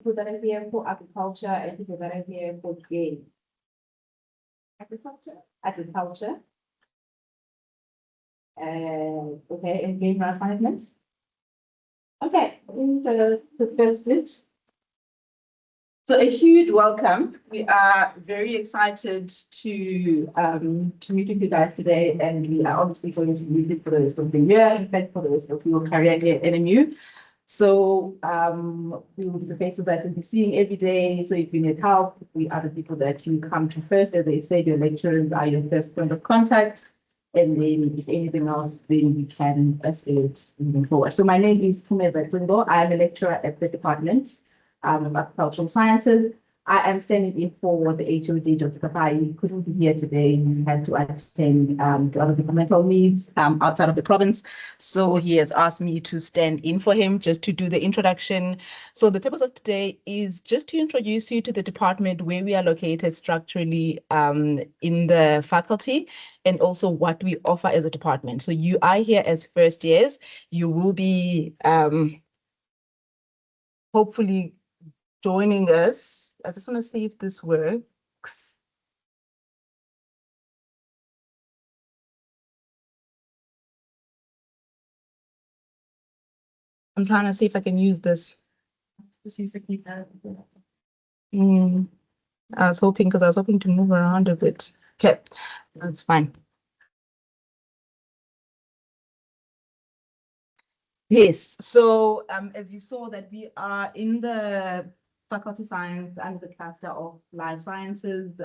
people that are here for agriculture and people that are here for game. Agriculture. Okay, and game management. Okay, the first bit. So a huge welcome. We are very excited to meet with you guys today, and we are obviously going to meet you for the rest of the year, in fact, for the rest of your career here at NMU. So we will be the faces that you'll be seeing every day. So if you need help, we are the people that you come to first. As they say, your lecturers are your first point of contact. And then if anything else, then we can escalate moving forward. So my name is Pume Batungo. I'm a lecturer at the Department of Agricultural Sciences. I am standing in for the HOD, Dr. Kapai. He couldn't be here today. He had to attend to other departmental needs outside of the province. So he has asked me to stand in for him just to do the introduction. So the purpose of today is just to introduce you to the department, where we are located structurally in the faculty, and also what we offer as a department. So you are here as first years. You will be hopefully joining us. I just want to see if this works. I'm trying to see if I can use this. Just use the keypad. I was hoping to move around a bit. Okay, that's fine. Yes, so as you saw that we are in the faculty science and the cluster of life sciences,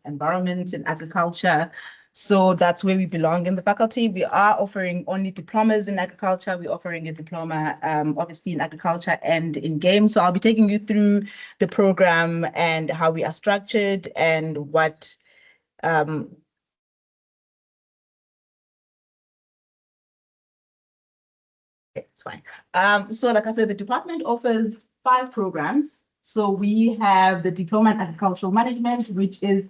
environment and agriculture. So that's where we belong in the faculty. We are offering only diplomas in agriculture. We're offering a diploma, obviously in agriculture and in game. So I'll be taking you through the program and how we are structured and what it's fine. So like I said, the department offers 5 programs. So we have the Diploma in Agricultural Management, which is,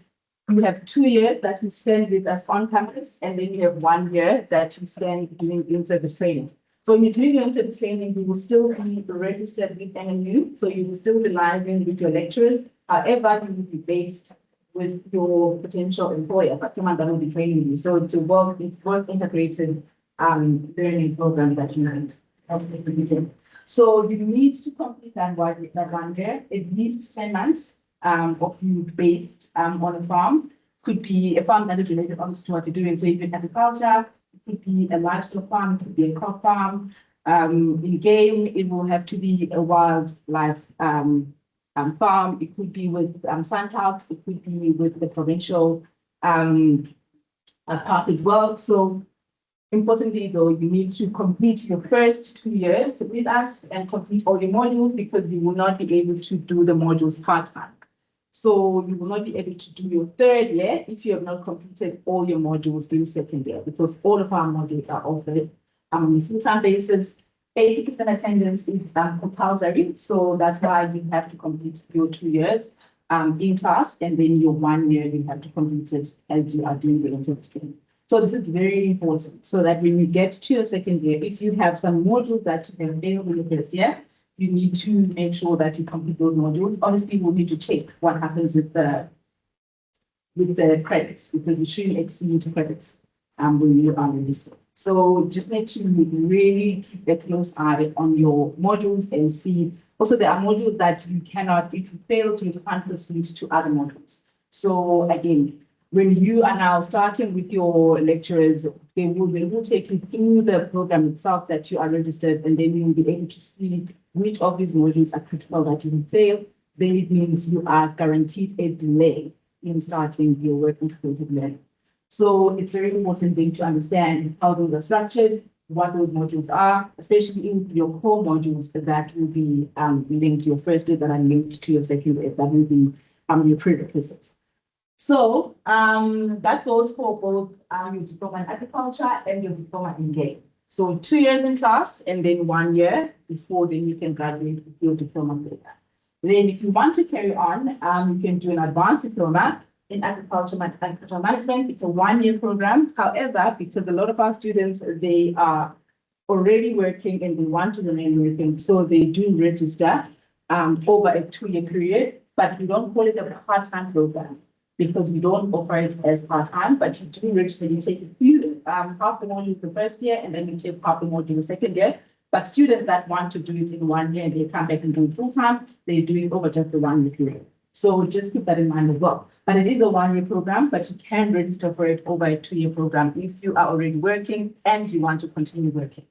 you have 2 years that you spend with us on campus, and then you have 1 year that you spend doing in-service training. So when you're doing your in-service training, you will still be registered with NMU, so you will still be liaising with your lecturers. However, you will be based with your potential employer, but someone that will be training you. So it's a work integrated learning program that you need. So you need to complete that 1 year, at least 10 months of you based on a farm. Could be a farm that is related obviously to what you're doing. So if you're agriculture, it could be a livestock farm, it could be a crop farm. In game, it will have to be a wildlife farm. It could be with sandhogs, it could be with the provincial park as well. So importantly, though, you need to complete your first 2 years with us and complete all your modules, because you will not be able to do the modules part-time. So you will not be able to do your 3rd year if you have not completed all your modules in 2nd year, because all of our modules are offered on a full-time basis. 80% attendance is compulsory, so that's why you have to complete your 2 years in class, and then your 1 year you have to complete it as you are doing the in-service training. So this is very important, so that when you get to your 2nd year, if you have some modules that you have failed in your 1st year, you need to make sure that you complete those modules. Obviously, we'll need to check what happens with the credits, because you shouldn't exceed credits when you are released. So just need to really keep a close eye on your modules and see. Also, there are modules that you cannot, if you fail to, you can't proceed to other modules. So again, when you are now starting with your lecturers, they will take you through the program itself that you are registered, and then you will be able to see which of these modules are critical that you will fail. Then it means you are guaranteed a delay in starting your work integrated learning. So it's very important thing to understand how those are structured, what those modules are, especially in your core modules that will be linked to your first year, that are linked to your 2nd year, that will be your prerequisites. So that goes for both your diploma in agriculture and your diploma in game. So 2 years in class and then 1 year before then you can graduate with your diploma later. Then if you want to carry on, you can do an advanced diploma in agricultural management. It's a 1-year program. However, because a lot of our students, they are already working and they want to remain working, so they do register over a 2-year period, but we don't call it a part-time program because we don't offer it as part-time, but you do register, you take a few, half the module the first year, and then you take half the module the second year. But students that want to do it in 1 year and they come back and do it full-time, they do it over just the 1-year period. So just keep that in mind as well. But it is a 1-year program, but you can register for it over a 2-year program if you are already working and you want to continue working.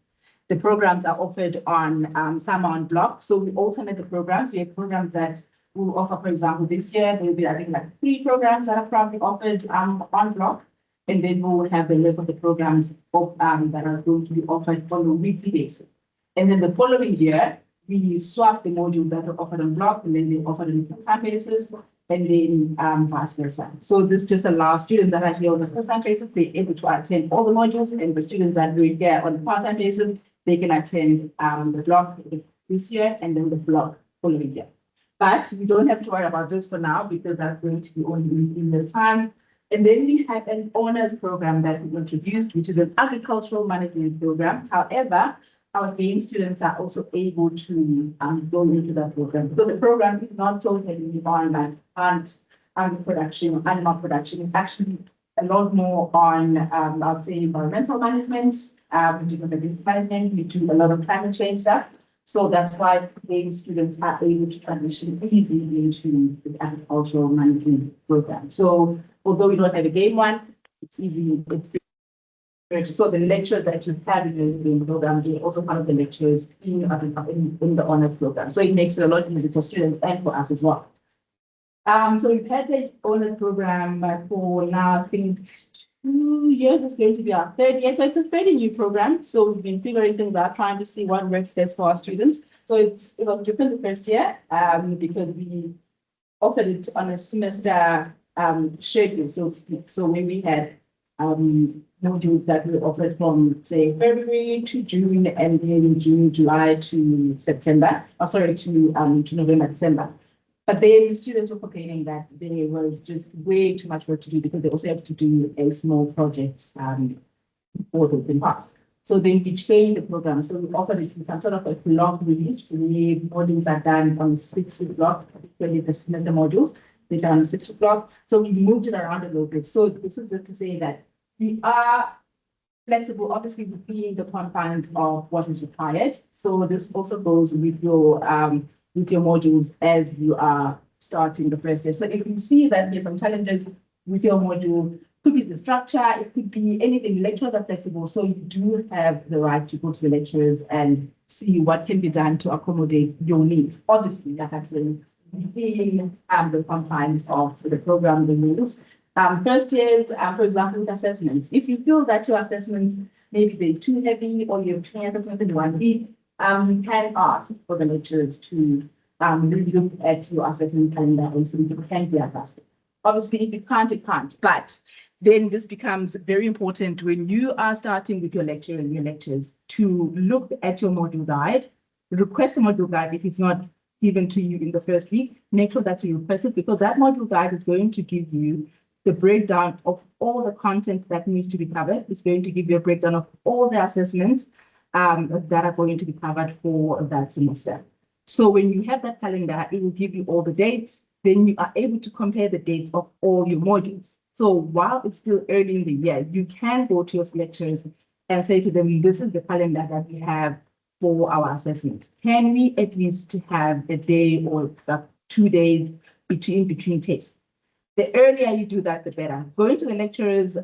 The programs are offered on some are on block. So we alternate the programs. We have programs that we'll offer, for example, this year, there'll be, I think, like 3 programs that are probably offered on block. And then we'll have the rest of the programs that are going to be offered on a weekly basis. And then the following year, we swap the modules that are offered on block and then they offer on a full-time basis, and then vice versa. So this just allows students that are here on a full-time basis, they're able to attend all the modules, and the students that are here on a part-time basis, they can attend the block this year and then the block following year. But we don't have to worry about this for now because that's going to be only in this time. And then we have an honors program that we introduced, which is an agricultural management program. However, our GAIN students are also able to go into that program. So the program is not so heavily on plant production, animal production. It's actually a lot more on, I'd say, environmental management, which is on the management. We do a lot of climate change stuff. So that's why GAIN students are able to transition easily into the agricultural management program. So although we don't have a GAIN one, it's easy. So the lectures that you have in the program, they're also part of the lectures in the honors program. So it makes it a lot easier for students and for us as well. So we've had the honors program for now, I think 2 years. It's going to be our 3rd year. So it's a fairly new program. So we've been figuring things out, trying to see what works best for our students. So it was different the first year because we offered it on a semester schedule, so to speak. So when we had modules that were offered from, say, February to June, and then June, July to September, to November, December. But then the students were complaining that there was just way too much work to do because they also have to do a small project for the past. So then we changed the program. So we offered it in some sort of a block release. The modules are done on 6-week block, particularly the semester modules. They're done on 6-week block. So we moved it around a little bit. So this is just to say that we are flexible, obviously, within the confines of what is required. So this also goes with your modules as you are starting the first year. So if you see that there's some challenges with your module, could be the structure, it could be anything. Lecturers are flexible, so you do have the right to go to the lecturers and see what can be done to accommodate your needs. Obviously, like I said, within the confines of the program, the rules. First years, for example, with assessments. If you feel that your assessments, maybe they're too heavy or you have 20 assessments in 1 week, you can ask for the lecturers to look at your assessment calendar and see if it can be adjusted. Obviously, if you can't, it can't. But then this becomes very important when you are starting with your lecture and your lectures to look at your module guide, request a module guide if it's not given to you in the first week. Make sure that you request it because that module guide is going to give you the breakdown of all the content that needs to be covered. It's going to give you a breakdown of all the assessments that are going to be covered for that semester. So when you have that calendar, it will give you all the dates. Then you are able to compare the dates of all your modules. So while it's still early in the year, you can go to your lecturers and say to them, this is the calendar that we have for our assessments. Can we at least have a day or 2 days between tests? The earlier you do that, the better. Going to the lecturers,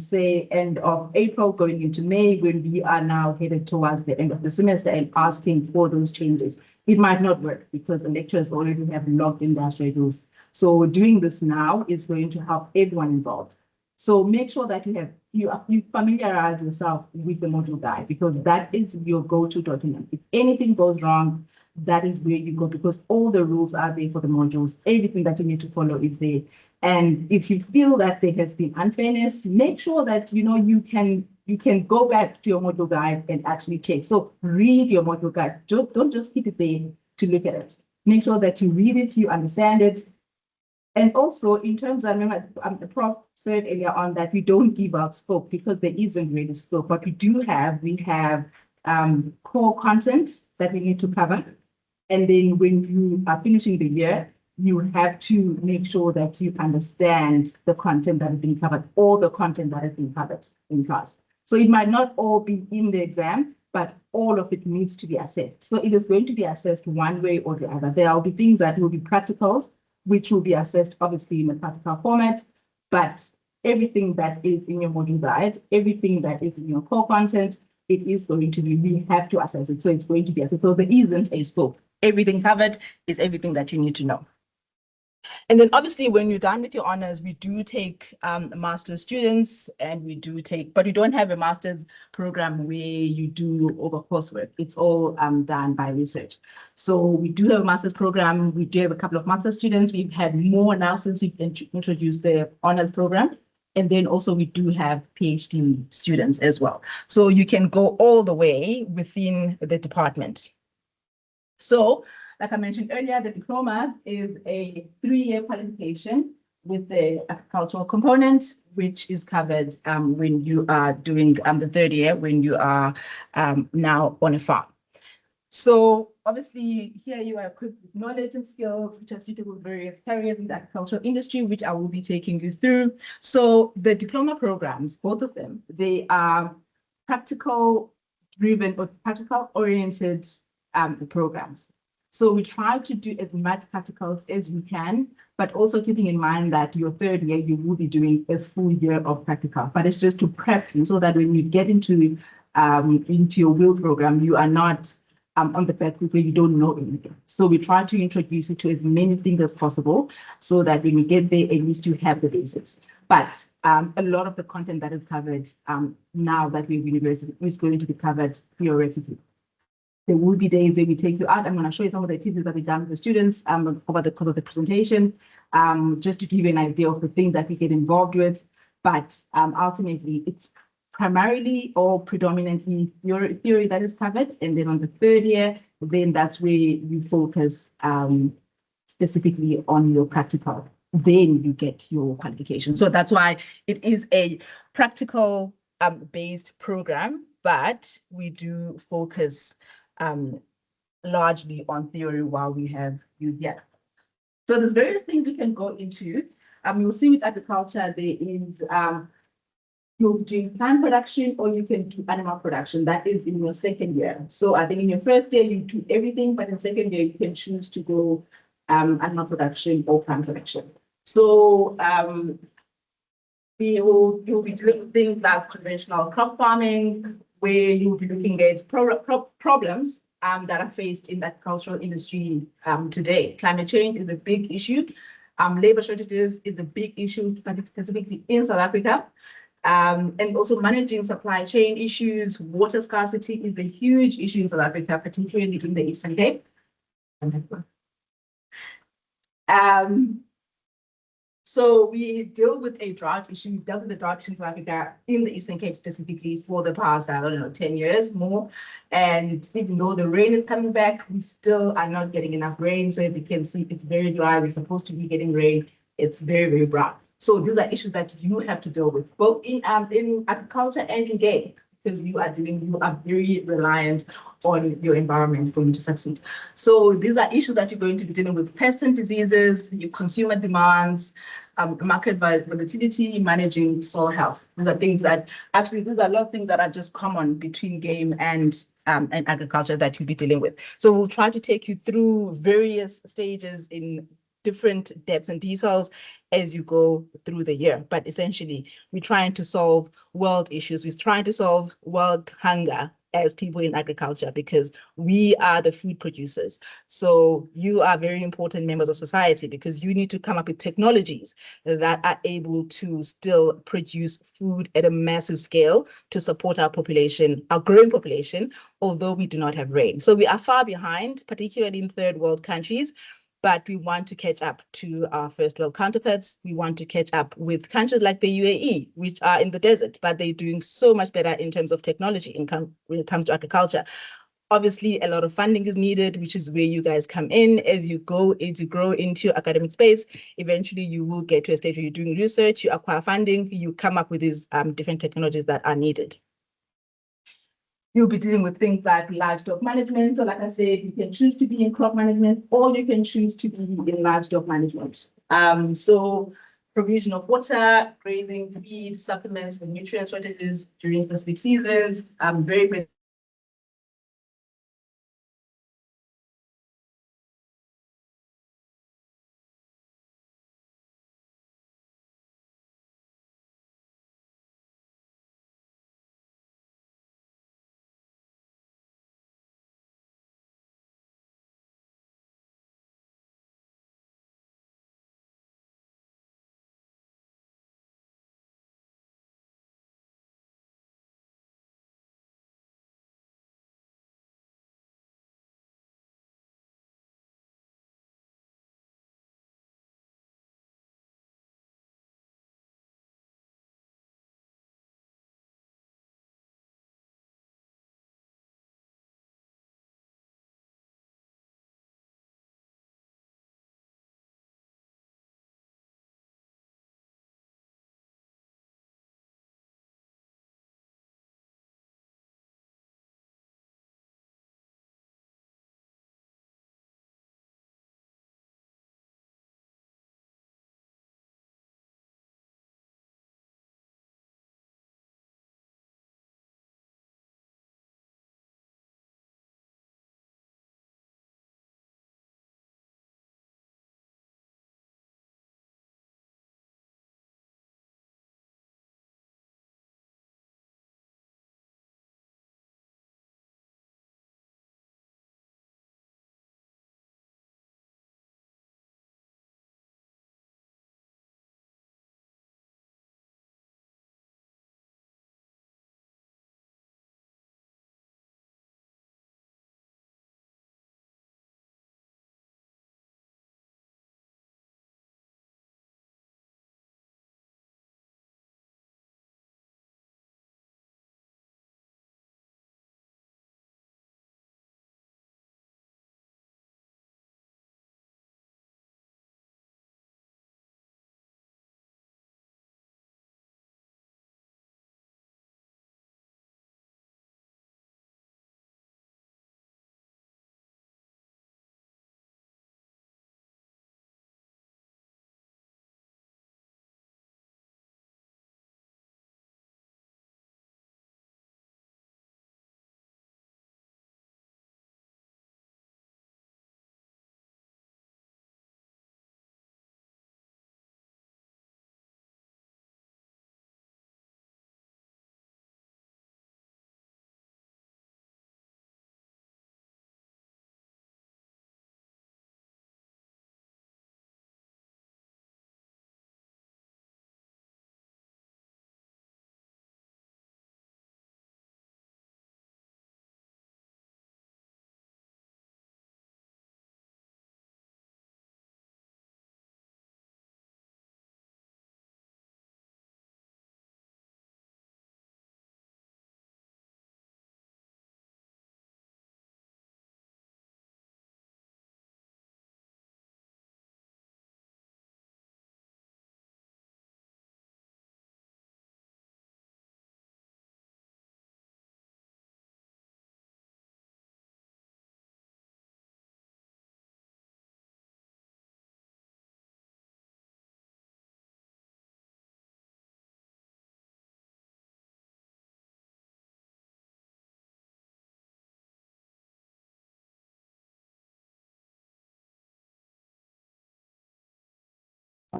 say end of April, going into May, when we are now headed towards the end of the semester and asking for those changes. It might not work because the lecturers already have locked in their schedules. So doing this now is going to help everyone involved. So make sure that you familiarize yourself with the module guide because that is your go-to document. If anything goes wrong, that is where you go because all the rules are there for the modules. Everything that you need to follow is there. And if you feel that there has been unfairness, make sure that you can go back to your module guide and actually check. So read your module guide. Don't just keep it there to look at it. Make sure that you read it, you understand it. And also in terms of, remember, the prof said earlier on that we don't give out scope because there isn't really scope. But we have core content that we need to cover. And then when you are finishing the year, you have to make sure that you understand the content that is being covered, all the content that has been covered in class. So it might not all be in the exam, but all of it needs to be assessed. So it is going to be assessed one way or the other. There will be things that will be practicals, which will be assessed obviously in a practical format, but everything that is in your module guide, everything that is in your core content, it is going to be, we have to assess it. So it's going to be assessed. So there isn't a scope. Everything covered is everything that you need to know. And then obviously when you're done with your honors, we do take master's students, and we do take, but we don't have a master's program where you do over coursework. It's all done by research. So we do have a master's program. We do have a couple of master's students. We've had more now since we've introduced the honors program. And then also we do have PhD students as well. So you can go all the way within the department. So, like I mentioned earlier, the diploma is a 3-year qualification with the agricultural component, which is covered when you are doing the 3rd year, when you are now on a farm. So obviously here you are equipped with knowledge and skills which are suitable for various careers in the agricultural industry, which I will be taking you through. So the diploma programs, both of them, they are practical driven or practical oriented programs. So we try to do as much practicals as we can, but also keeping in mind that your 3rd year, you will be doing a full year of practical, but it's just to prep you so that when you get into your will program, you are not on the back where you don't know anything. So we try to introduce you to as many things as possible so that when you get there, at least you have the basics. But a lot of the content that is covered now that we're in university is going to be covered theoretically. There will be days where we take you out. I'm going to show you some of the activities that we've done with the students over the course of the presentation, just to give you an idea of the things that we get involved with. But ultimately, it's primarily or predominantly theory that is covered. And then on the 3rd year, then that's where you focus specifically on your practical. Then you get your qualification. So that's why it is a practical based program, but we do focus largely on theory while we have you here. So there's various things we can go into. You'll see with agriculture, there is you'll do plant production or you can do animal production. That is in your 2nd year. So I think in your 1st year, you do everything, but in 2nd year, you can choose to go animal production or plant production. So you'll be dealing with things like conventional crop farming, where you'll be looking at problems that are faced in the agricultural industry today. Climate change is a big issue. Labor shortages is a big issue, specifically in South Africa. And also managing supply chain issues. Water scarcity is a huge issue in South Africa, particularly in the Eastern Cape. So we deal with a drought issue, dealt with the drought issue in South Africa in the Eastern Cape specifically for the past, I don't know, 10 years more. And even though the rain is coming back, we still are not getting enough rain. So as you can see, it's very dry. We're supposed to be getting rain. It's very, very brown. So these are issues that you have to deal with, both in agriculture and in game, because you are very reliant on your environment for you to succeed. So these are issues that you're going to be dealing with: pests and diseases, your consumer demands, market volatility, managing soil health. These are things that these are a lot of things that are just common between game and agriculture that you'll be dealing with. So we'll try to take you through various stages in different depths and details as you go through the year. But essentially, we're trying to solve world issues. We're trying to solve world hunger as people in agriculture, because we are the food producers. So you are very important members of society, because you need to come up with technologies that are able to still produce food at a massive scale to support our population, our growing population, although we do not have rain. So we are far behind, particularly in 3rd world countries. But we want to catch up to our 1st world counterparts. We want to catch up with countries like the UAE, which are in the desert, but they're doing so much better in terms of technology when it comes to agriculture. Obviously, a lot of funding is needed, which is where you guys come in. As you grow into your academic space, eventually you will get to a stage where you're doing research, you acquire funding, you come up with these different technologies that are needed. You'll be dealing with things like livestock management. So like I said, you can choose to be in crop management or you can choose to be in livestock management. So provision of water, grazing, feed, supplements for nutrient shortages during specific seasons, very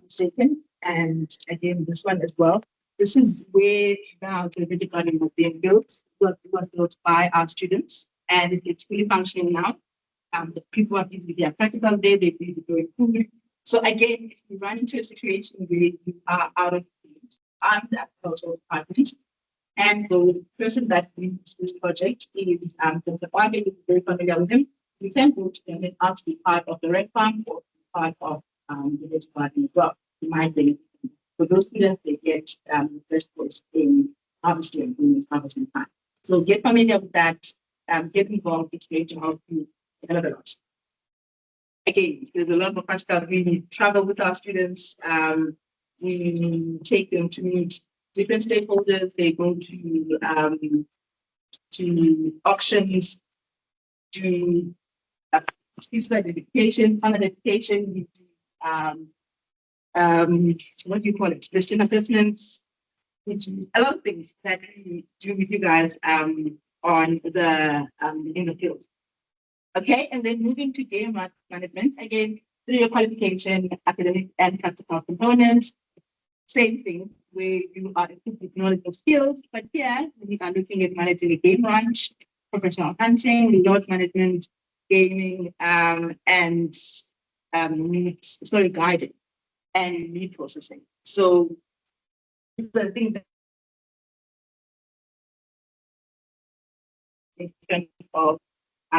mistaken. And again, this one as well. This is where now the video garden was being built. It was built by our students and it's fully functioning now. The people are busy with their practical day, they're busy doing food. So again, if you run into a situation where you are out of food, I'm the agricultural department. And the person that leads this project is Dr. Bande, you're very familiar with him. You can go to them and ask to be part of the Red Farm or part of the village garden as well. You might benefit. For those students, they get first place in harvesting during this harvesting time. So get familiar with that, get involved, it's going to help you a lot. Again, there's a lot of practical. We travel with our students. We take them to meet different stakeholders. They go to to auctions, do skills identification, fund identification, we do what do you call it? Christian assessments, which is a lot of things that we do with you guys on the in the field. Okay, and then moving to game management, again, through your qualification, academic and practical components, same thing where you are equipped with knowledge and skills, but here we are looking at managing a game ranch, professional hunting, reward management, gaming, and guiding and meat processing. So the thing that in terms of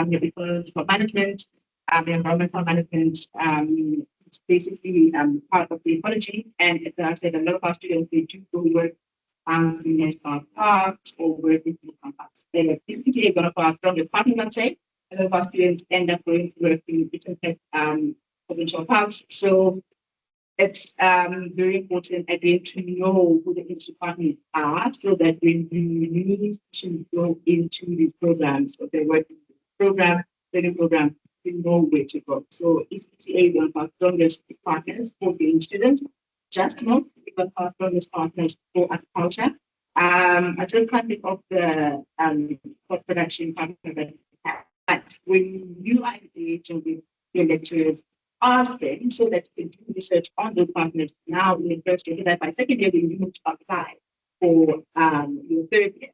your ecological management, environmental management, it's basically part of the ecology. And as I said, a lot of our students, they do go work in national parks or work in national parks. This is one of our strongest partners, let's say. A lot of our students end up going to work in different provincial parks. So it's very important again to know who the industry partners are so that when you need to go into these programs or they're working program, training program, you know where to go. So ECTA is one of our strongest partners for the students. Just know one of our strongest partners for agriculture. I just can't think of the crop production partner that we have. But when you are engaging with your lecturers, ask them so that you can do research on those partners now in the first year, so that by second year when you need to apply for your third year,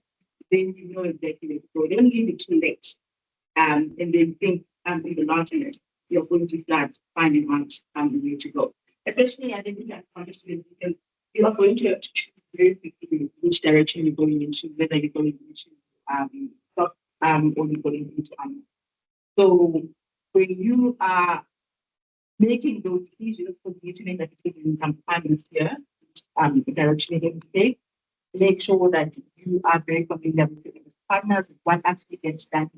then you know exactly where to go. Don't leave it too late. And then think in the last minute, you're going to start finding out where to go. Especially I think that students, because you are going to have to choose very quickly which direction you're going into, whether you're going into stock or you're going into So when you are making those decisions for the internet that is taking some time this year, the direction you're going to take, make sure that you are very familiar with your partners, what actually gets done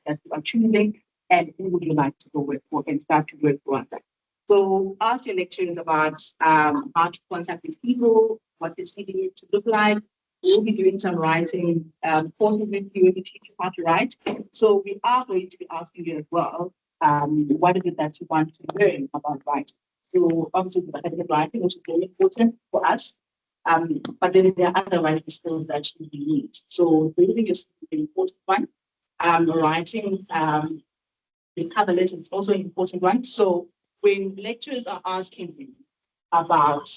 that you are choosing, and who would you like to go work for and start to work for that. So ask your lecturers about how to contact with people, what the CV needs to look like. We'll be doing some writing courses with you, we teach you how to write. So we are going to be asking you as well, what is it that you want to learn about writing? So obviously the academic writing, which is very important for us. But then there are other writing skills that you need. So reading is the important one. Writing the cover letter is also an important one. So when lecturers are asking you about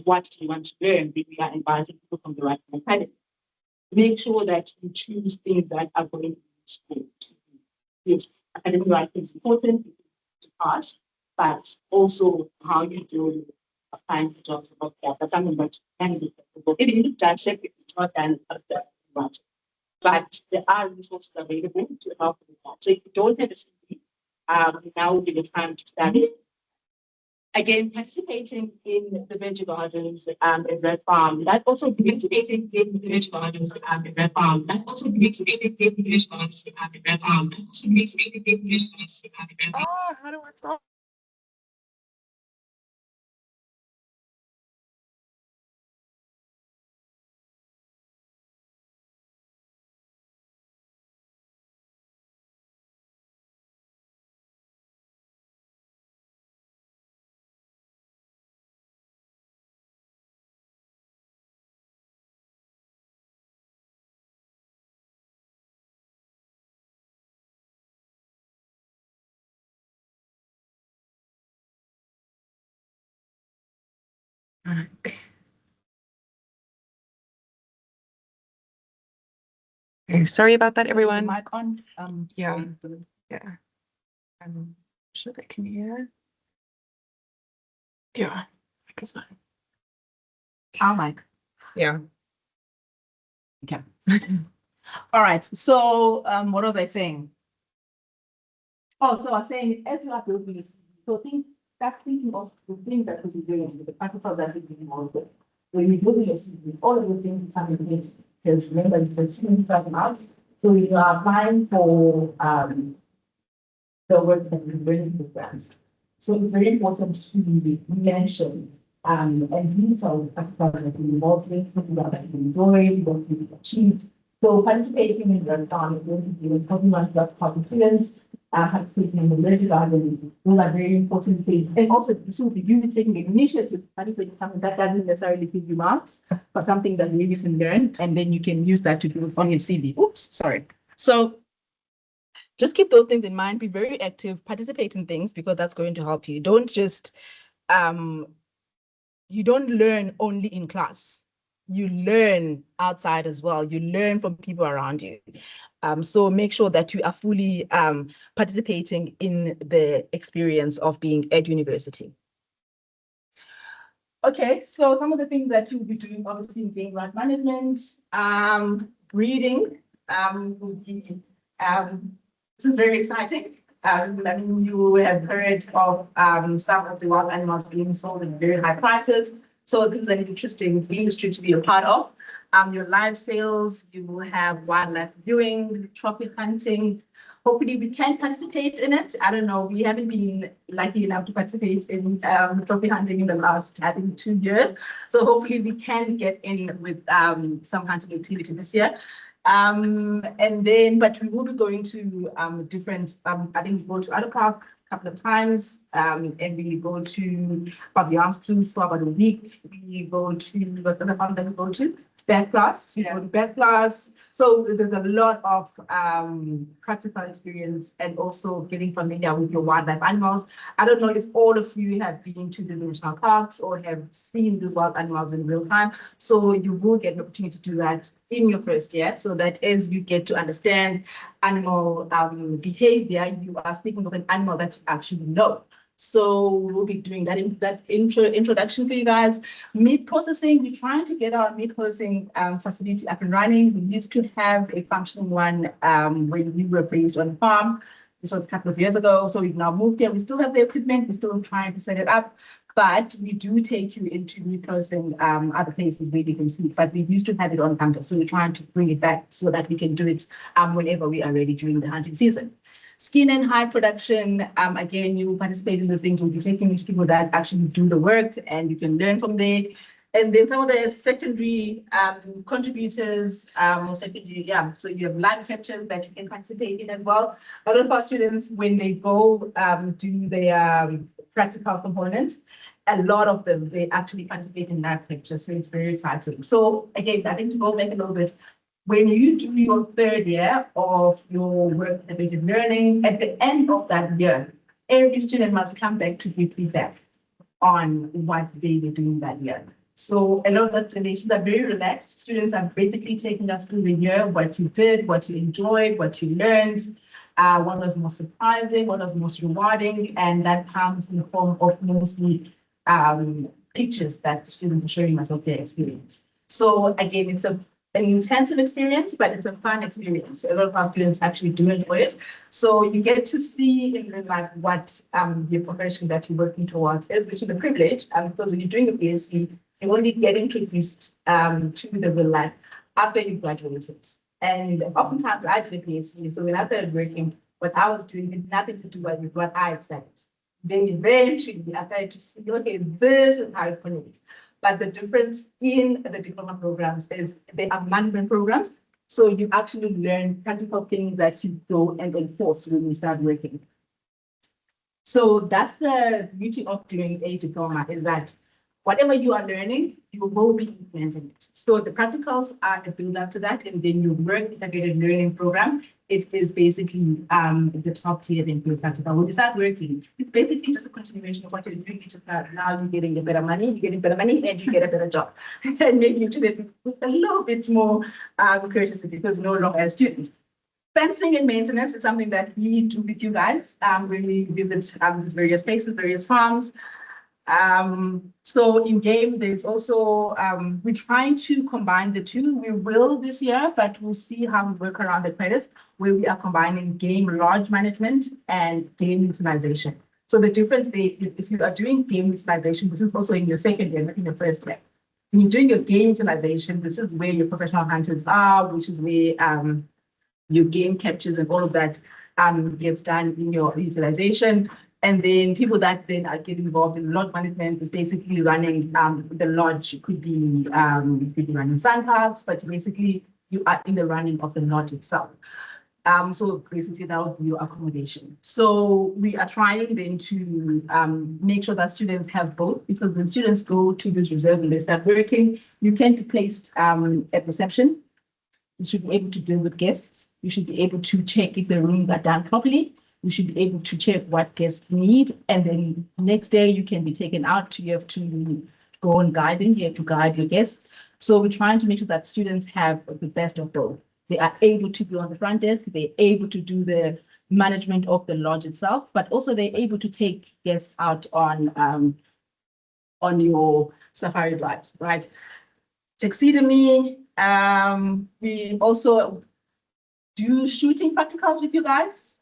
what do you want to learn, we are inviting people from the writing academy. Make sure that you choose things that are going to be useful to you. Yes, academic writing is important to pass, but also how you do applying for jobs about that. That's something that can be possible. It is done separately, it's not done at the once. But there are resources available to help with that. So if you don't have a CV, now would be the time to study. Again, participating in the veggie gardens and Red Farm. That also participating in the veggie gardens and Red Farm. That also participating in the veggie gardens and Red Farm. That also participating in the veggie gardens and Red Farm. Oh, how do I stop? Okay, sorry about that, everyone. Mic on. Yeah. Yeah. I'm sure they can hear. Yeah, mic is on. Our mic. Yeah. Okay. All right. So what was I saying? Oh, so I was saying as you are building your CV, so thinking of the things that you'll be doing, the practical that you'll be involved with. When you're building your CV, all of the things come in place. Because remember, you can see them out. So you are applying for the work that you're doing programs. So it's very important to mention and detail the practical that you're involved with, what you enjoyed, what you've achieved, So participating in the farm is going to be with everyone plus public students, participating in the leisure garden. Those are very important things. And also, so you taking an initiative, participating in something that doesn't necessarily give you marks, but something that you can learn, and then you can use that to do on your CV. Oops, sorry. So just keep those things in mind, be very active, participate in things because that's going to help you. Don't just, you don't learn only in class. You learn outside as well. You learn from people around you. So make sure that you are fully participating in the experience of being at university. Okay, so some of the things that you'll be doing, obviously, in game grant management, reading, will be, this is very exciting. I mean, you have heard of some of the wild animals being sold at very high prices. So this is an interesting industry to be a part of. Your live sales, you will have wildlife viewing, trophy hunting. Hopefully we can participate in it. I don't know. We haven't been lucky enough to participate in trophy hunting in the last, I think, 2 years. So hopefully we can get in with some hunting activity this year. And then, but we will be going to different, I think we go to Other Park a couple of times, and we go to Pavian's Clues for about a week. We go to, what's the farm that we go to? Bed class, we go to bed class. So there's a lot of practical experience and also getting familiar with your wildlife animals. I don't know if all of you have been to the national parks or have seen these wild animals in real time. So you will get an opportunity to do that in your first year, so that as you get to understand animal behavior, you are speaking of an animal that you actually know. So we'll be doing that introduction for you guys. Meat processing, we're trying to get our meat processing facility up and running. We used to have a functioning one when we were based on a farm. This was a couple of years ago. So we've now moved here. We still have the equipment. We're still trying to set it up. But we do take you into meat processing other places where you can see. But we used to have it on campus. So we're trying to bring it back so that we can do it whenever we are ready during the hunting season. Skin and hide production, again, you participate in the things. We'll be taking you to people that actually do the work and you can learn from there. And then some of the secondary contributors, or secondary, yeah, so you have live captures that you can participate in as well. A lot of our students, when they go do their practical components, a lot of them, they actually participate in live captures, so it's very exciting. So again, I think to go back a little bit, when you do your third year of your work-related learning, at the end of that year, every student must come back to give feedback on what they were doing that year. So a lot of the explanations are very relaxed. Students are basically taking us through the year, what you did, what you enjoyed, what you learned, what was most surprising, what was most rewarding, and that comes in the form of mostly pictures that the students are showing us of their experience. So again, it's an intensive experience, but it's a fun experience. A lot of our students actually do enjoy it. So you get to see in real life what the profession that you're working towards is, which is a privilege. Because when you're doing a PhD, you only get introduced to the real life after you graduated. And oftentimes I did a PhD. So when I started working, what I was doing had nothing to do with what I had studied. Then eventually I started to see, okay, this is how it connects. But the difference in the diploma programs is they are management programs. So you actually learn practical things that you go and enforce when you start working. So that's the beauty of doing a diploma, is that whatever you are learning, you will be implementing it. So the practicals are a build up to that, and then your work integrated learning program, it is basically the top tier then for practical. When you start working, it's basically just a continuation of what you're doing. Just now you're getting a better money, and you get a better job. And maybe you do it with a little bit more courtesy because no longer a student. Fencing and maintenance is something that we do with you guys when we visit various places, various farms. So in game, there's also, we're trying to combine the two. We will this year, but we'll see how we work around the credits, where we are combining game lodge management and game utilization. So the difference there, if you are doing game utilization, this is also in your second year, not in your first year. When you're doing your game utilization, this is where your professional hunters are, which is where your game captures and all of that gets done in your utilization. And then people that then are getting involved in lodge management is basically running the lodge. Could be running sand parks, but basically you are in the running of the lodge itself. So basically that would be your accommodation. So we are trying then to make sure that students have both, because when students go to this reserve and they start working, you can be placed at reception. You should be able to deal with guests. You should be able to check if the rooms are done properly. You should be able to check what guests need. And then next day you can be taken out. You have to go on guiding. You have to guide your guests. So we're trying to make sure that students have the best of both. They are able to be on the front desk. They're able to do the management of the lodge itself, but also they're able to take guests out on your safari drives, right? Taxidermy. We also do shooting practicals with you guys.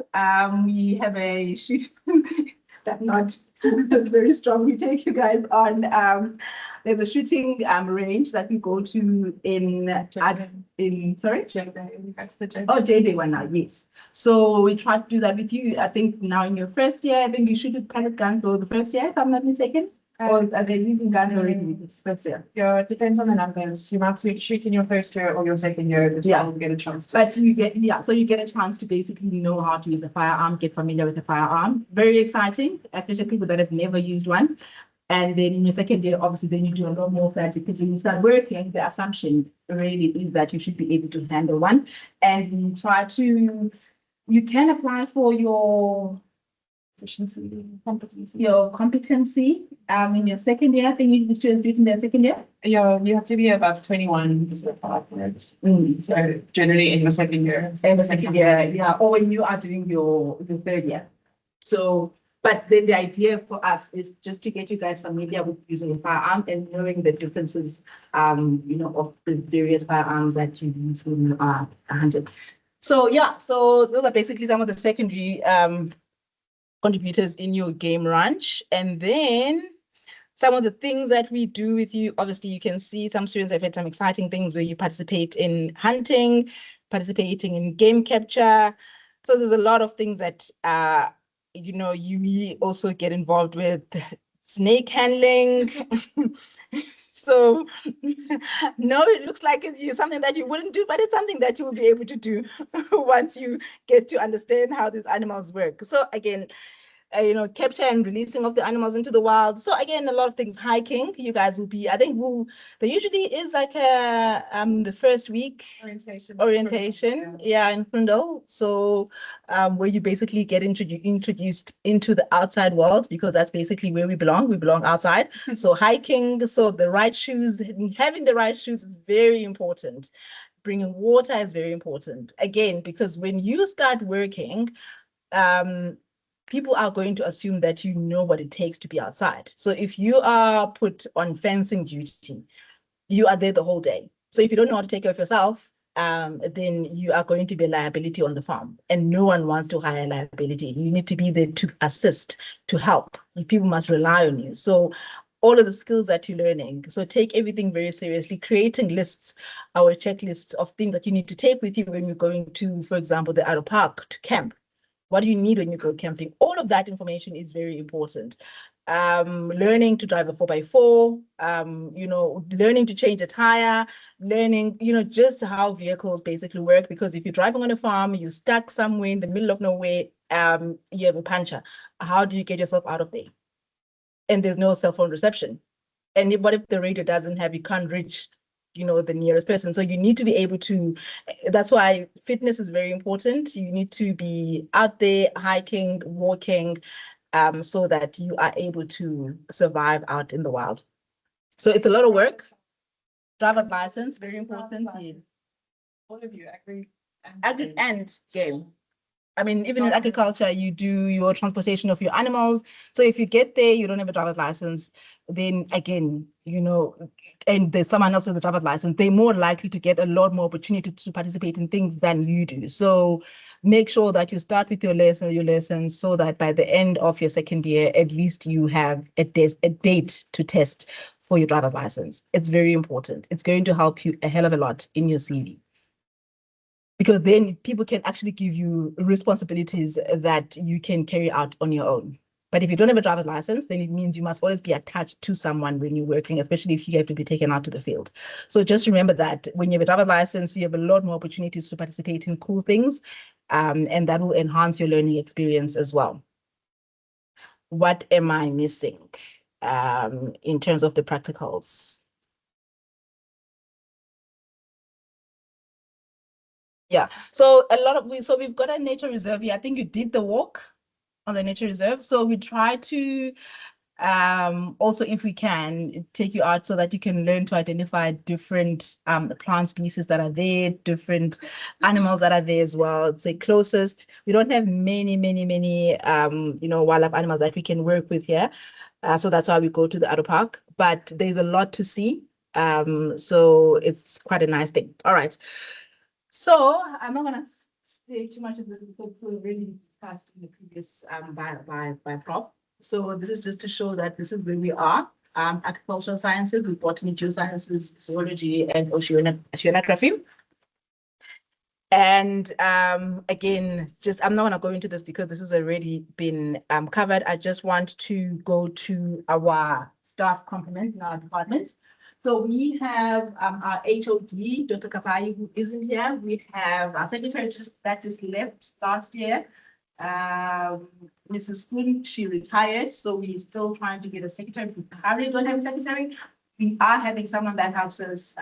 We have a shoot that not that's very strong. We take you guys on. There's a shooting range that we go to in sorry? Oh, JB one now, yes. So we try to do that with you. I think now in your first year, I think you shoot with pellet guns for the first year, if I'm not mistaken. Or are they using guns already this first year? Yeah, it depends on the numbers. You might shoot in your first year or your second year, but Yeah. you get a chance to. But you get, so you get a chance to basically know how to use a firearm, get familiar with the firearm. Very exciting, especially people that have never used one. And then in your second year, obviously, then you do a lot more of that, because when you start working, the assumption really is that you should be able to handle one. And you can apply for your competency in your second year. I think the students do it in their second year. Yeah, you have to be above 21 to apply for it. So generally in the second year. In the second year, yeah, or when you are doing the third year. So, but then the idea for us is just to get you guys familiar with using a firearm and knowing the differences, of the various firearms that you use when you are hunting. So yeah, so those are basically some of the secondary contributors in your game ranch. And then some of the things that we do with you, obviously you can see some students have had some exciting things where you participate in hunting, participating in game capture. So there's a lot of things that you also get involved with. Snake handling. So no, it looks like it's something that you wouldn't do, but it's something that you will be able to do once you get to understand how these animals work. So again, capture and releasing of the animals into the wild. So again, a lot of things. Hiking, you guys will be, I think there usually is like the first week orientation, yeah, in Fundal. So where you basically get introduced into the outside world, because that's basically where we belong outside. So hiking, so the right shoes, having the right shoes is very important. Bringing water is very important, again, because when you start working, people are going to assume that you know what it takes to be outside. So if you are put on fencing duty, you are there the whole day. So if you don't know how to take care of yourself, then you are going to be a liability on the farm, and no one wants to hire liability. You need to be there to assist, to help. People must rely on you. So all of the skills that you're learning. So take everything very seriously, creating lists, our checklists of things that you need to take with you when you're going to, for example, the Auto Park to camp. What do you need when you go camping? All of that information is very important. Learning to drive a 4x4, learning to change a tire, learning, just how vehicles basically work. Because if you're driving on a farm, you're stuck somewhere in the middle of nowhere, you have a puncture. How do you get yourself out of there? And there's no cell phone reception. And what if the radio doesn't have, you can't reach the nearest person. So you need to be able to, that's why fitness is very important. You need to be out there hiking, walking, so that you are able to survive out in the wild. So it's a lot of work. Driver's license, very important. Yes. All of you, agri and game. I mean, even in agriculture, you do your transportation of your animals. So if you get there, you don't have a driver's license, then again, and there's someone else with a driver's license, they're more likely to get a lot more opportunity to participate in things than you do. So make sure that you start with your lessons, so that by the end of your second year, at least you have a date to test for your driver's license. It's very important. It's going to help you a hell of a lot in your CV. Because then people can actually give you responsibilities that you can carry out on your own. But if you don't have a driver's license, then it means you must always be attached to someone when you're working, especially if you have to be taken out to the field. So just remember that when you have a driver's license, you have a lot more opportunities to participate in cool things, and that will enhance your learning experience as well. What am I missing in terms of the practicals? Yeah, so we've got a nature reserve here. I think you did the walk on the nature reserve. So we try to also, if we can, take you out so that you can learn to identify different plant species that are there, different animals that are there as well. It's the closest. We don't have many wildlife animals that we can work with here. So that's why we go to the Addo Park, but there's a lot to see. So it's quite a nice thing. All right. So I'm not gonna say too much of this because it's already discussed in the previous by Prof. So this is just to show that this is where we are. Agricultural sciences, with botany, geosciences, zoology, and oceanography. And again, I'm not going to go into this because this has already been covered. I just want to go to our staff complement in our department. So we have our HOD, Dr. Kapai, who isn't here. We have our secretary that just left last year. Mrs. Spoon, she retired, so we're still trying to get a secretary. We currently don't have a secretary. We are having someone that helps us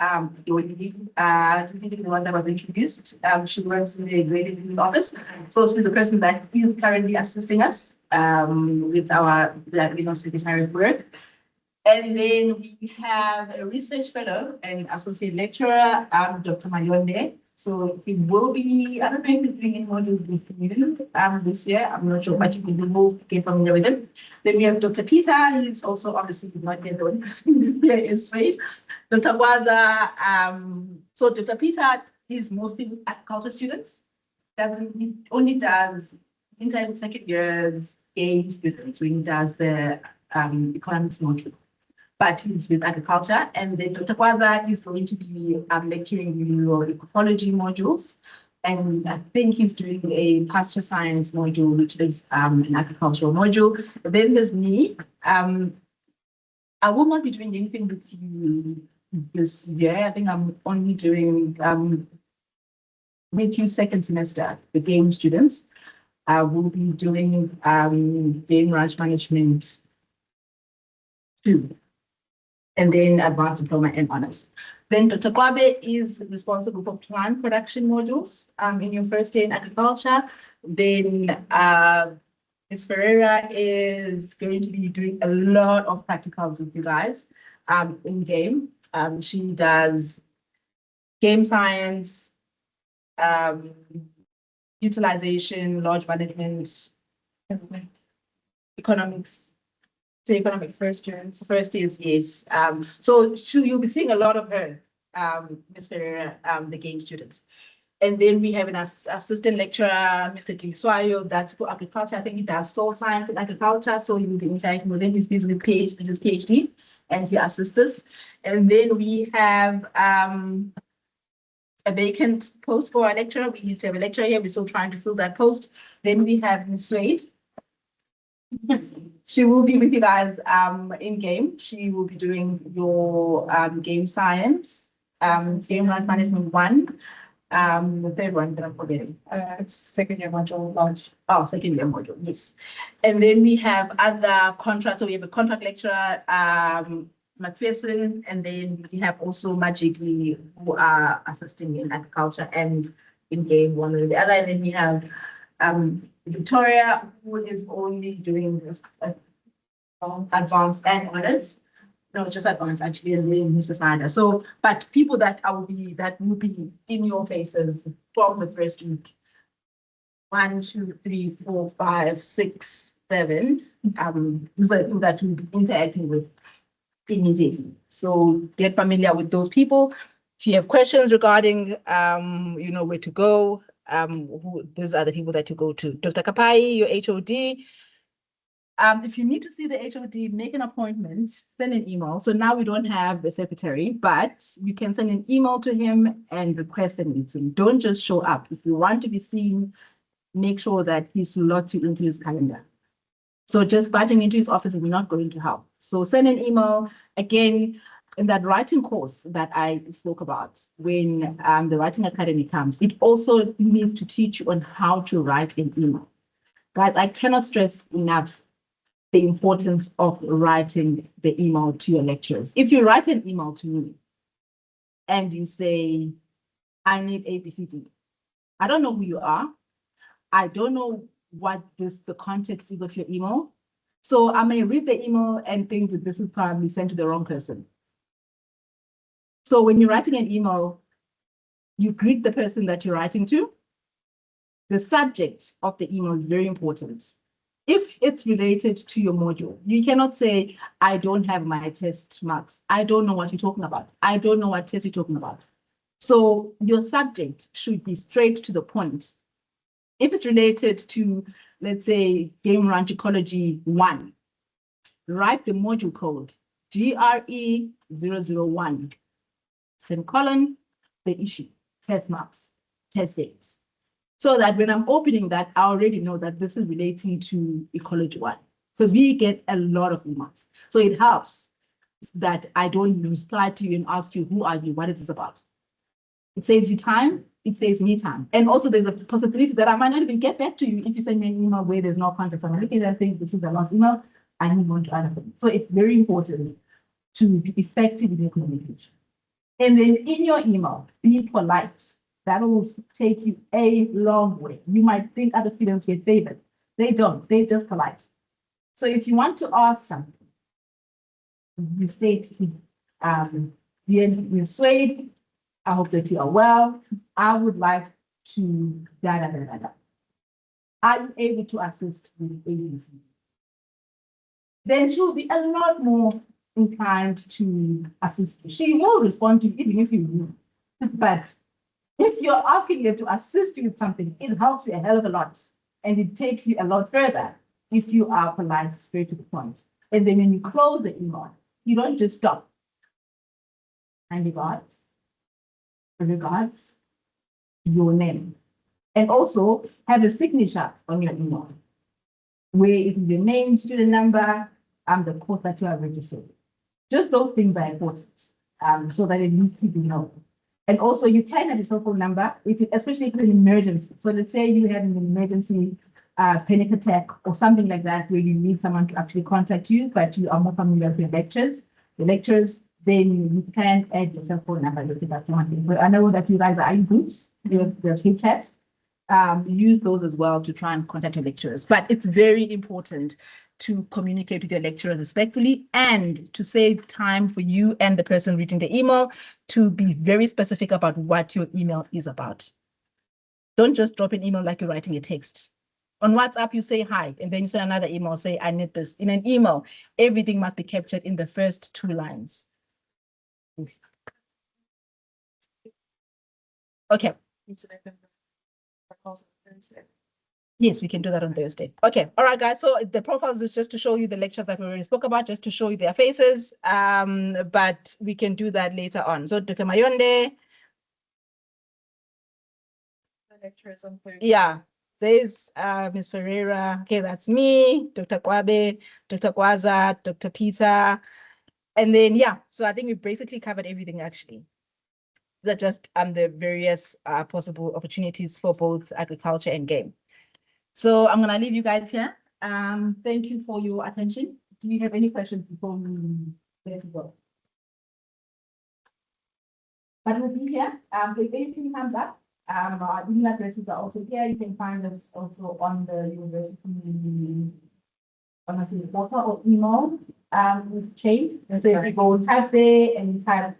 doing the one that was introduced. She works in the grading office. So she's the person that is currently assisting us with our secretarial work. And then we have a research fellow and associate lecturer, Dr. Mayonde. So he will be, I don't know if he's doing any modules with you this year. I'm not sure, but you will move, get familiar with him. Then we have Dr. Peter. He's also obviously not yet the only person here is Swede. Dr. Waza. So Dr. Peter is mostly with agriculture students. He only does entire second years game students when he does the economics module. But he's with agriculture, and then Dr. Kwaza is going to be lecturing your ecology modules, and I think he's doing a pasture science module, which is an agricultural module. Then there's me. I will not be doing anything with you this year. I think I'm only doing with you second semester, the game students. I will be doing game ranch management 2. And then advanced diploma and honors. Then Dr. Kwabe is responsible for plant production modules in your first year in agriculture. Then Ms. Ferreira is going to be doing a lot of practicals with you guys in game. She does game science, utilization, large management, economics. The economic first years, yes. So you'll be seeing a lot of her, Ms. Ferreira, the game students. And then we have an assistant lecturer, Mr. Tiliswayo, that's for agriculture. I think he does soil science and agriculture, so he will be interacting with him. He's busy with his PhD, and he assists us. And then we have a vacant post for our lecturer. We used to have a lecturer here. We're still trying to fill that post. Then we have Ms. Swade. She will be with you guys in game. She will be doing your game science, game run management 1, the third one that I'm forgetting. It's second year module launch. Oh, second year module, yes. And then we have other contracts. So we have a contract lecturer, McPherson, and then we have also Majiki, who are assisting in agriculture and in game one or the other. And then we have Victoria, who is only doing advanced and honors. No, just advanced actually, and then Mrs. Snyder. So, but people that will be in your faces from the first week. 1, 2, 3, 4, 5, 6, 7. These are people that you'll be interacting with immediately. So get familiar with those people. If you have questions regarding where to go, these are the people that you go to. Dr. Kapai, your HOD. If you need to see the HOD, make an appointment, send an email. So now we don't have a secretary, but you can send an email to him and request a meeting. Don't just show up. If you want to be seen, make sure that he slots you into his calendar. So just barging into his office is not going to help. So send an email again in that writing course that I spoke about when the Writing Academy comes. It also needs to teach you on how to write an email. Guys, I cannot stress enough the importance of writing the email to your lecturers. If you write an email to me and you say, I need ABCD, I don't know who you are. I don't know what the context is of your email. So I may read the email and think that this is probably sent to the wrong person. So when you're writing an email, you greet the person that you're writing to. The subject of the email is very important. If it's related to your module, you cannot say, I don't have my test marks. I don't know what you're talking about. I don't know what test you're talking about. So your subject should be straight to the point. If it's related to, let's say, Game Ranch Ecology 1, write the module code GRE 001, semicolon, the issue, test marks, test dates. So that when I'm opening that, I already know that this is relating to Ecology 1, because we get a lot of emails. So it helps that I don't reply to you and ask you, who are you? What is this about? It saves you time. It saves me time. And also there's a possibility that I might not even get back to you if you send me an email where there's no context. I'm looking at that thing, this is the last email, I move on to other things. So it's very important to be effective in your communication. And then in your email, be polite. That will take you a long way. You might think other students get favored. They don't, they're just polite. So if you want to ask something, you state, you're swayed, I hope that you are well. I would like to da da da da da. Are you able to assist with ABC? Then she'll be a lot more inclined to assist you. She will respond to you even if you do. But if you're asking her to assist you with something, it helps you a hell of a lot. And it takes you a lot further if you are polite, straight to the point. And then when you close the email, you don't just stop. And regards, your name. And also have a signature on your email where it is your name, student number, and the course that you have registered. Just those things are important, so that it needs people know. And also you can have a cell phone number, especially if it's an emergency. So let's say you have an emergency panic attack or something like that, where you need someone to actually contact you, but you are more familiar with the lectures, then you can add your cell phone number. That's one thing. But I know that you guys are in groups, there's group chats. Use those as well to try and contact your lecturers. But it's very important to communicate with your lecturer respectfully and to save time for you and the person reading the email to be very specific about what your email is about. Don't just drop an email like you're writing a text. On WhatsApp, you say hi, and then you send another email, say, I need this. In an email, everything must be captured in the first 2 lines. Okay. Yes, we can do that on Thursday. Okay. All right, guys. So the profiles is just to show you the lectures that we already spoke about, just to show you their faces. But we can do that later on. So Dr. Mayonde. The lecturers on Thursday. Yeah. There's Ms. Ferreira. Okay, that's me, Dr. Kwabe, Dr. Kwaza, Dr. Peter. And then, yeah, so I think we basically covered everything actually. These are just the various possible opportunities for both agriculture and game. So I'm gonna leave you guys here. Thank you for your attention. Do you have any questions before we let you go? But we'll be here. So if anything comes up, our email addresses are also here. You can find us also on the university on the portal or email chain. And so if you go type there and you type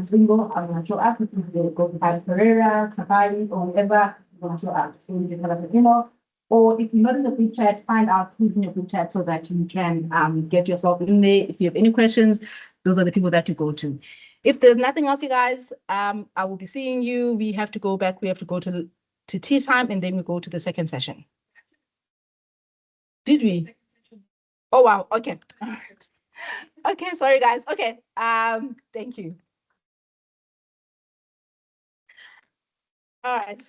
single, I'm gonna show up. If you go to type Pereira, Kapali, or whatever, you're gonna show up. So you can tell us an email. Or if you're not in the group chat, find out who's in your group chat so that you can get yourself in there. If you have any questions, those are the people that you go to. If there's nothing else, you guys, I will be seeing you. We have to go back. We have to go to tea time, and then we go to the second session. Did we? Oh, wow. Okay. All right. Okay. Sorry, guys. Okay. Thank you. All right.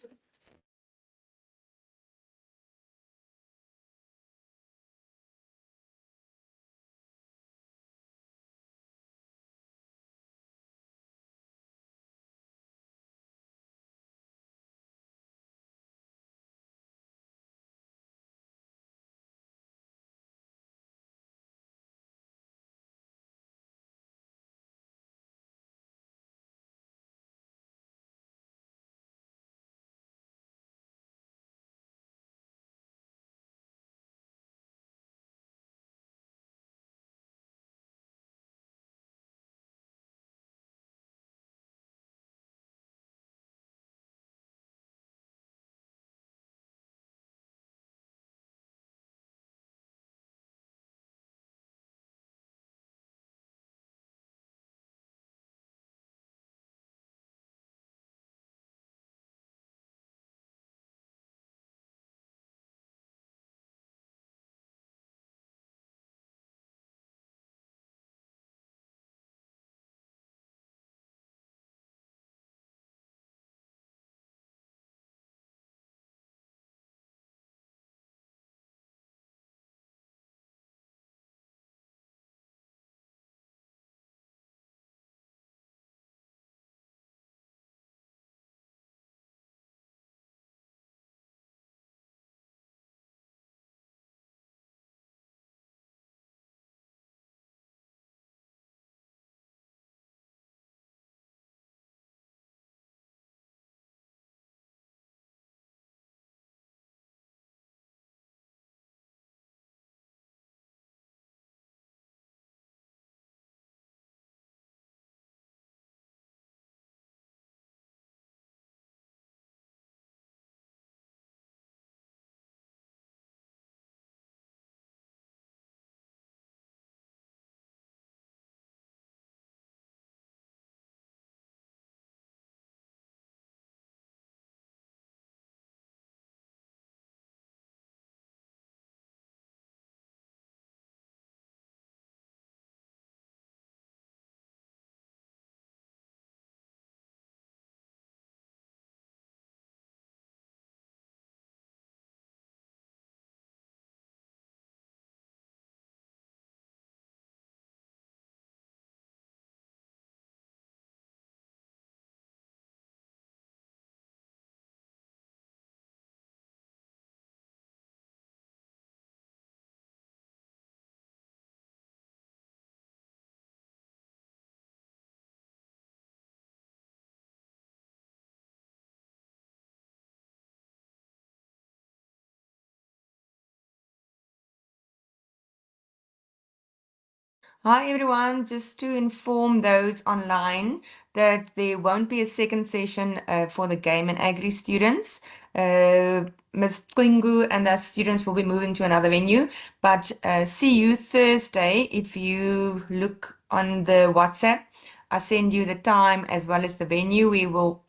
Hi everyone, just to inform those online that there won't be a second session for the game and agri students. Ms. Klingu and the students will be moving to another venue, but see you Thursday. If you look on the WhatsApp, I send you the time as well as the venue where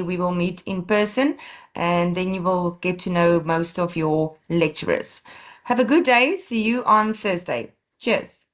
we will meet in person, and then you will get to know most of your lecturers. Have a good day. See you on Thursday. Cheers.